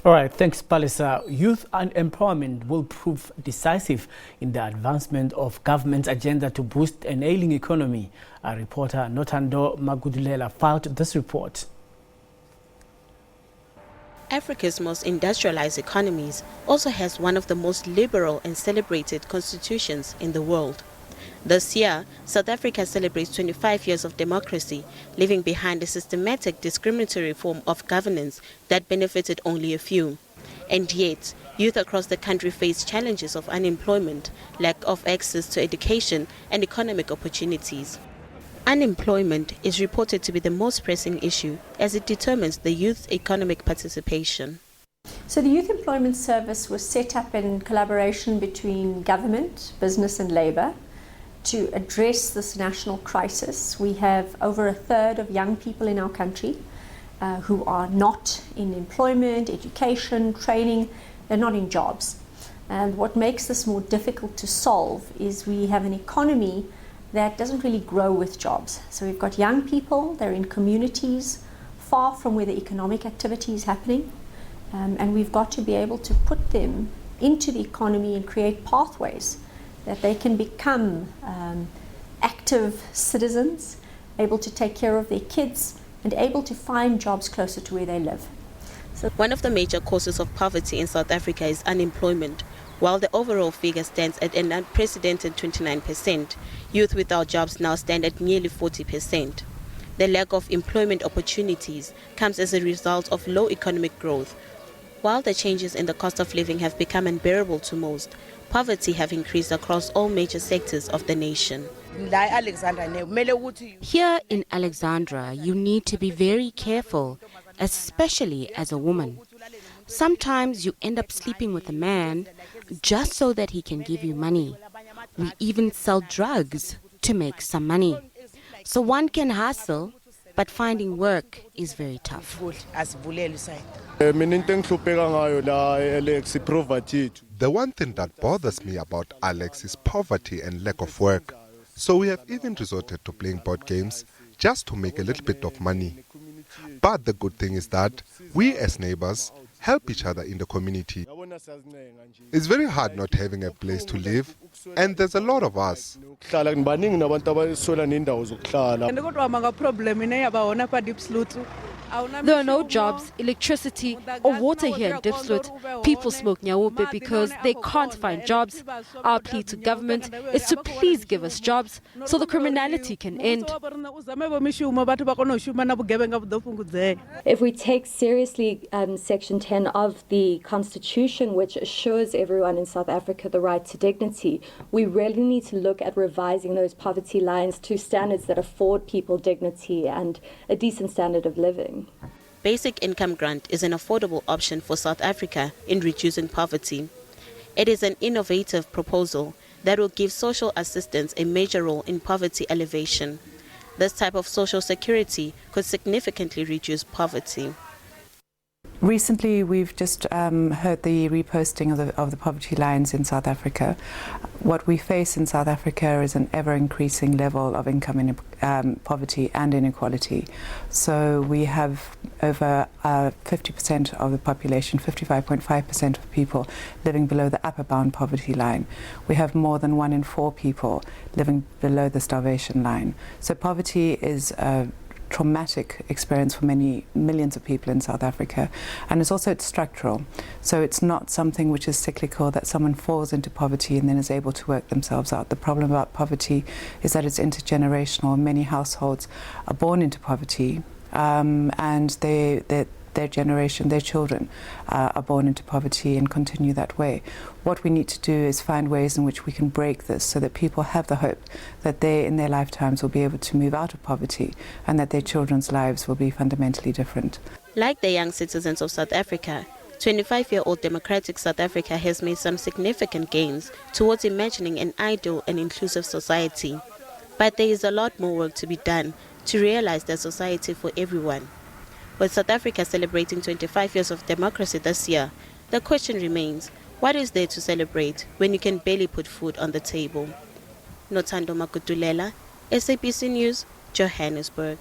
All right, thanks, Palisa. Youth unemployment will prove decisive in the advancement of government's agenda to boost an ailing economy. Our reporter Nothando Magudulela filed this report. Africa's most industrialized economies also has one of the most liberal and celebrated constitutions in the world. This year, South Africa celebrates 25 years of democracy, leaving behind a systematic discriminatory form of governance that benefited only a few. And yet, youth across the country face challenges of unemployment, lack of access to education, and economic opportunities. Unemployment is reported to be the most pressing issue as it determines the youth's economic participation. So the Youth Employment Service was set up in collaboration between government, business and labour to address this national crisis. We have over a third of young people in our country who are not in employment, education, training, they're not in jobs. And what makes this more difficult to solve is we have an economy that doesn't really grow with jobs. So we've got young people, they're in communities far from where the economic activity is happening, and we've got to be able to put them into the economy and create pathways that they can become active citizens, able to take care of their kids and able to find jobs closer to where they live. So one of the major causes of poverty in South Africa is unemployment. While the overall figure stands at an unprecedented 29%, youth without jobs now stand at nearly 40%. The lack of employment opportunities comes as a result of low economic growth. While the changes in the cost of living have become unbearable to most, poverty have increased across all major sectors of the nation. Here in Alexandra, you need to be very careful, especially as a woman. Sometimes you end up sleeping with a man just so that he can give you money. We even sell drugs to make some money. So one can hustle, but finding work is very tough. The one thing that bothers me about Alex is poverty and lack of work. So we have even resorted to playing board games just to make a little bit of money. But the good thing is that we as neighbors help each other in the community. It's very hard not having a place to live, and there's a lot of us. There are no jobs, electricity or water here in Diepsloot. People smoke nyawupe because they can't find jobs. Our plea to government is to please give us jobs so the criminality can end. If we take seriously Section 10 of the Constitution, which assures everyone in South Africa the right to dignity, we really need to look at revising those poverty lines to standards that afford people dignity and a decent standard of living. Basic income grant is an affordable option for South Africa in reducing poverty. It is an innovative proposal that will give social assistance a major role in poverty alleviation. This type of social security could significantly reduce poverty. Recently, we've just heard the reposting of the poverty lines in South Africa. What we face in South Africa is an ever-increasing level of income poverty and inequality. So we have over 50% of the population, 55.5% of people living below the upper bound poverty line. We have more than 1 in 4 people living below the starvation line. So poverty is a traumatic experience for many millions of people in South Africa, and it's structural. So it's not something which is cyclical, that someone falls into poverty and then is able to work themselves out. The problem about poverty is that it's intergenerational. Many households are born into poverty, and their generation, their children are born into poverty and continue that way. What we need to do is find ways in which we can break this so that people have the hope that they in their lifetimes will be able to move out of poverty and that their children's lives will be fundamentally different. Like the young citizens of South Africa, 25-year-old democratic South Africa has made some significant gains towards imagining an ideal and inclusive society. But there is a lot more work to be done to realize the society for everyone. With South Africa celebrating 25 years of democracy this year, the question remains, what is there to celebrate when you can barely put food on the table? Nothando Magudulela, SABC News, Johannesburg.